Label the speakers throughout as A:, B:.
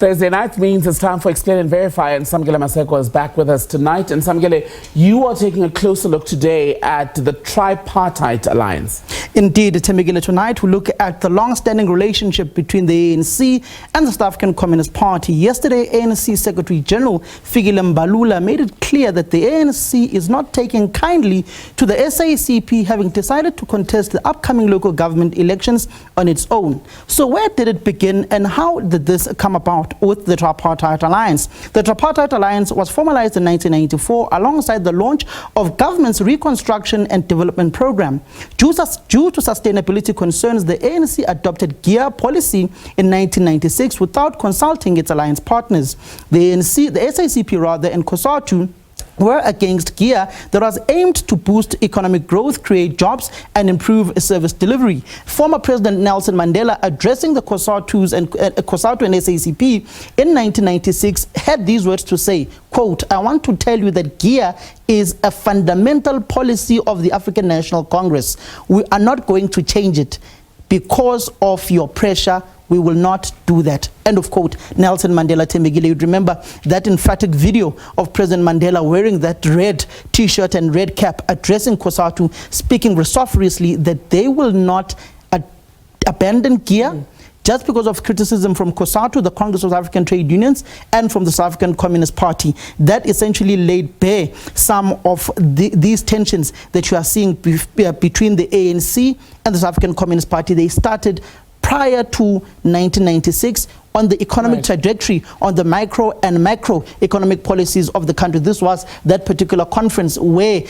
A: Thursday night means it's time for Explain and Verify, and Samgele Maseko is back with us tonight. And Samgele, you are taking a closer look today at the tripartite alliance. Indeed, Temegile, tonight we look at the long-standing relationship between the ANC and the South African Communist Party. Yesterday, ANC Secretary General Fikile Mbalula made it clear that the ANC is not taking kindly to the SACP having decided to contest the upcoming local government elections on its own. So where did it begin, and how did this come about with the Tripartite Alliance? The Tripartite Alliance was formalized in 1994 alongside the launch of government's Reconstruction and Development Program. Due to sustainability concerns, the ANC adopted GEAR policy in 1996 without consulting its alliance partners. The SACP and COSATU were against GEAR that was aimed to boost economic growth, create jobs, and improve service delivery. Former President Nelson Mandela, addressing the COSATU and SACP in 1996, had these words to say, quote, "I want to tell you that GEAR is a fundamental policy of the African National Congress. We are not going to change it. Because of your pressure, we will not do that." End of quote. Nelson Mandela Tembegile. You'd remember that emphatic video of President Mandela wearing that red t-shirt and red cap, addressing COSATU, speaking vociferously that they will not abandon GEAR just because of criticism from COSATU, the Congress of African Trade Unions, and from the South African Communist Party. That essentially laid bare some of these tensions that you are seeing between the ANC and the South African Communist Party. They started prior to 1996 on the economic trajectory, on the micro and macro economic policies of the country. This was that particular conference where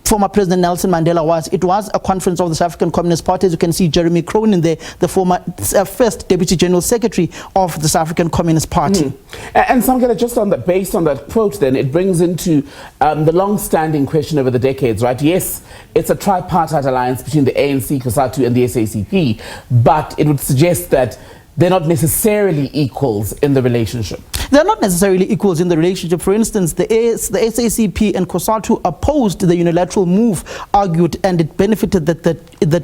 A: former President Nelson Mandela was. It was a conference of the South African Communist Party. As you can see, Jeremy Cronin there, the former first Deputy General Secretary of the South African Communist Party. And Samgele, just based on that quote then, it brings into the long-standing question over the decades, right? Yes, it's a tripartite alliance between the ANC, COSATU, and the SACP, but it would suggest that they're not necessarily equals in the relationship. They're not necessarily equals in the relationship. For instance, the SACP and COSATU opposed the unilateral move, argued, and it benefited that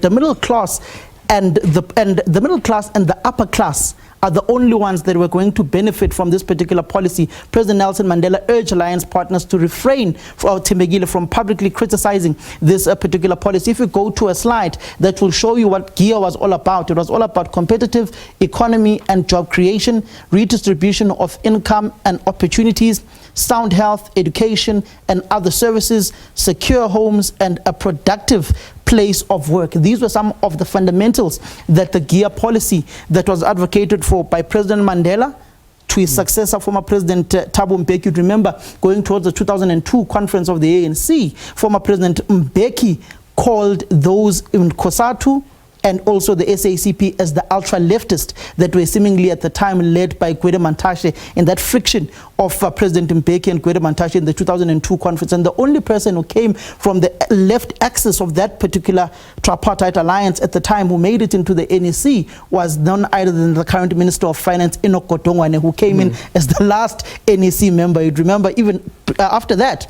A: the middle class and the middle class and the upper class are the only ones that were going to benefit from this particular policy. President Nelson Mandela urged alliance partners to refrain from publicly criticizing this particular policy. If you go to a slide that will show you what GEAR was all about, it was all about competitive economy and job creation, redistribution of income and opportunities, sound health, education and other services, secure homes, and a productive place of work. These were some of the fundamentals that the GEAR policy that was advocated for by President Mandela to his successor, former President Thabo Mbeki. You'd remember going towards the 2002 conference of the ANC, former President Mbeki called those in COSATU and also the SACP as the ultra-leftist that were seemingly at the time led by Gwede Mantashe in that friction of President Mbeki and Gwede Mantashe in the 2002 conference. And the only person who came from the left axis of that particular tripartite alliance at the time who made it into the NEC was none other than the current Minister of Finance, Enoch Godongwane, who came in as the last NEC member. You'd remember even after that,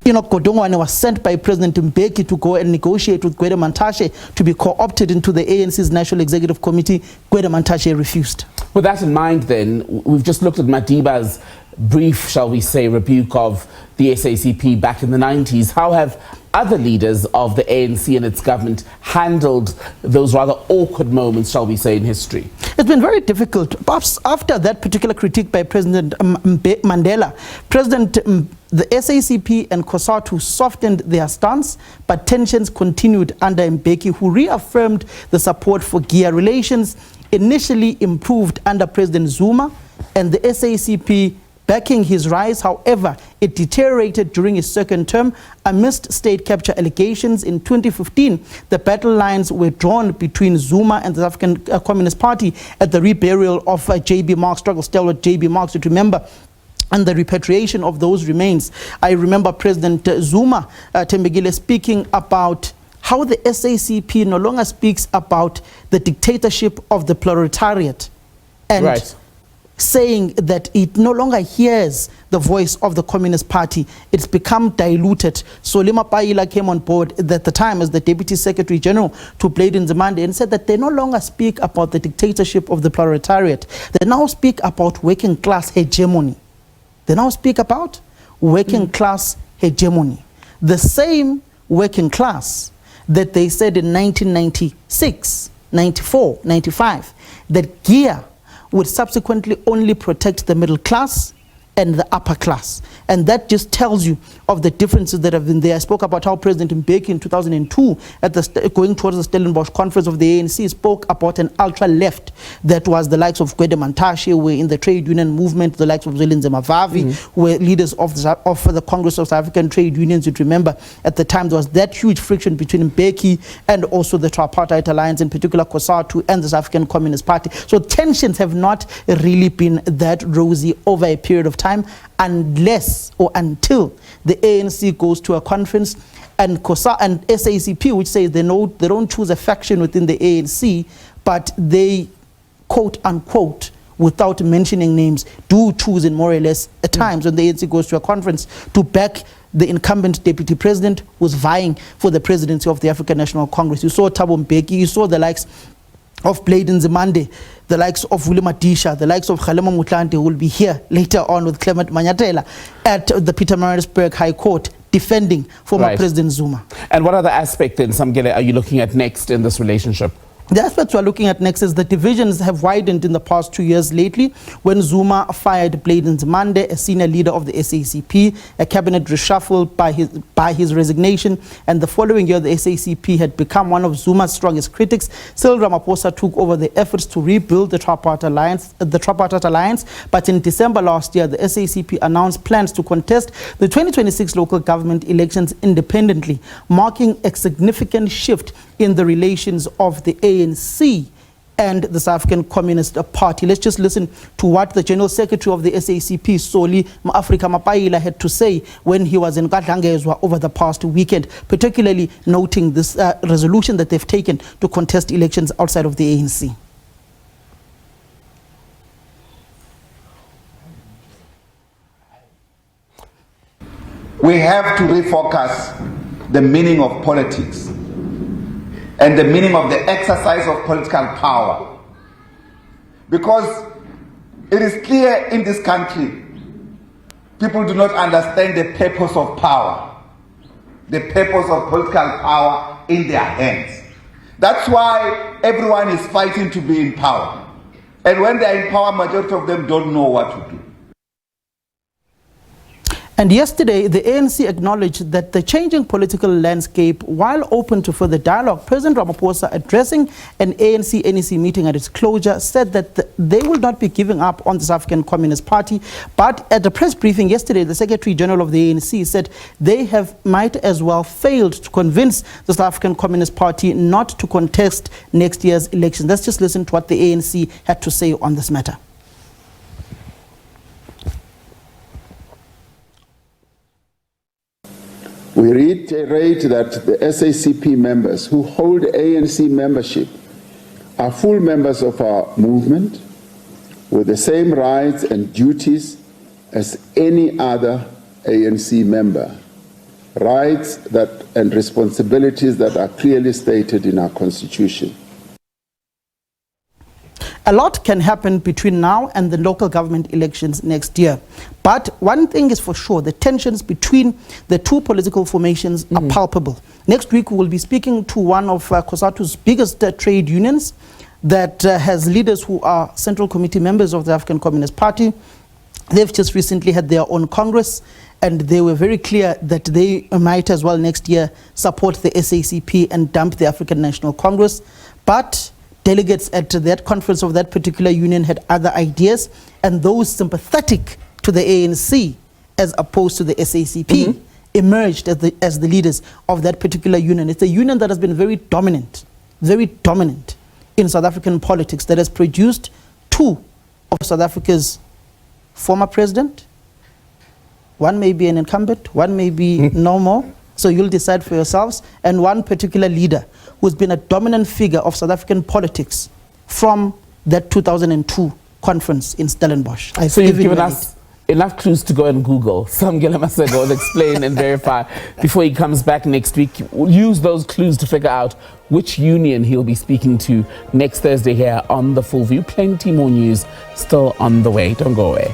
A: Enoch Godongwane was sent by President Mbeki to go and negotiate with Gwede Mantashe to be co-opted into the ANC's National Executive Committee. Gwede Mantashe refused. With that in mind then, we've just looked at Madiba's brief, shall we say, rebuke of the SACP back in the 90s. How have other leaders of the ANC and its government handled those rather awkward moments, shall we say, in history? It's been very difficult. Perhaps after that particular critique by President Mandela, the SACP and COSATU softened their stance, but tensions continued under Mbeki, who reaffirmed the support for GEAR. Relations initially improved under President Zuma and the SACP backing his rise. However, it deteriorated during his second term amidst state capture allegations. In 2015, the battle lines were drawn between Zuma and the South African Communist Party at the reburial of J.B. Marks, struggle stalwart J.B. Marks, you remember, and the repatriation of those remains. I remember President Zuma Tembegile speaking about how the SACP no longer speaks about the dictatorship of the proletariat and
B: saying that it no longer hears the voice of the Communist Party. It's become diluted. So Lima Paila came on board at the time as the Deputy Secretary General to Blade in Zamande and said that they no longer speak about the dictatorship of the proletariat. They now speak about working class hegemony. They now speak about working class hegemony. The same working class that they said in 1996, 94, 95, that GEAR would subsequently only protect the middle class and the upper class. And that just tells you of the differences that have been there. I spoke about how President Mbeki in 2002, at going towards the Stellenbosch conference of the ANC, spoke about an ultra-left that was the likes of Gwede Mantashe, who were in the trade union movement, the likes of Zwelinze Mavavi, who were leaders of the Congress of South African Trade Unions. You'd remember at the time there was that huge friction between Mbeki and also the Tripartite Alliance, in particular COSATU and the South African Communist Party. So tensions have not really been that rosy over a period of time, unless or until the ANC goes to a conference and COSA and SACP, which says they don't choose a faction within the ANC, but they, quote unquote, without mentioning names, do choose in more or less at times when the ANC goes to a conference to back the incumbent deputy president who's vying for the presidency of the African National Congress. You saw Thabo Mbeki, you saw the likes of Blade in Zamande, the likes of Willem Adisha, the likes of Kgalema Motlanthe, who will be here later on with Clement Manyatela at the Pietermaritzburg High Court defending former President Zuma.
A: And what other aspect then, Samgele, are you looking at next in this relationship?
B: The aspects we're looking at next is the divisions have widened in the past 2 years lately when Zuma fired Blade Nzimande, a senior leader of the SACP, a cabinet reshuffle by his resignation, and the following year the SACP had become one of Zuma's strongest critics. Cyril Ramaphosa took over the efforts to rebuild the Tripartite Alliance, but in December last year the SACP announced plans to contest the 2026 local government elections independently, marking a significant shift in the relations of the ANC and the South African Communist Party. Let's just listen to what the General Secretary of the SACP, Soli Afrika Mapaila, had to say when he was in Gadlangezwa over the past weekend, particularly noting this resolution that they've taken to contest elections outside of the ANC.
C: We have to refocus the meaning of politics and the meaning of the exercise of political power. Because it is clear in this country, people do not understand the purpose of power, the purpose of political power in their hands. That's why everyone is fighting to be in power. And when they are in power, majority of them don't know what to do.
B: And yesterday, the ANC acknowledged that the changing political landscape, while open to further dialogue, President Ramaphosa, addressing an ANC-NEC meeting at its closure, said that they will not be giving up on the South African Communist Party. But at the press briefing yesterday, the Secretary General of the ANC said they might as well failed to convince the South African Communist Party not to contest next year's election. Let's just listen to what the ANC had to say on this matter.
D: We reiterate that the SACP members who hold ANC membership are full members of our movement with the same rights and duties as any other ANC member, rights and responsibilities that are clearly stated in our Constitution.
B: A lot can happen between now and the local government elections next year. But one thing is for sure, the tensions between the two political formations are palpable. Next week, we will be speaking to one of COSATU's biggest trade unions that has leaders who are Central Committee members of the African Communist Party. They've just recently had their own Congress, and they were very clear that they might as well next year support the SACP and dump the African National Congress. But delegates at that conference of that particular union had other ideas, and those sympathetic to the ANC as opposed to the SACP emerged as the leaders of that particular union. It's a union that has been very dominant in South African politics, that has produced two of South Africa's former president. One may be an incumbent, one may be no more, so you'll decide for yourselves, and one particular leader who's been a dominant figure of South African politics from that 2002 conference in Stellenbosch.
A: So you've given us enough clues to go and Google Samgela Masego and explain and verify before he comes back next week. We'll use those clues to figure out which union he'll be speaking to next Thursday here on The Full View. Plenty more news still on the way. Don't go away.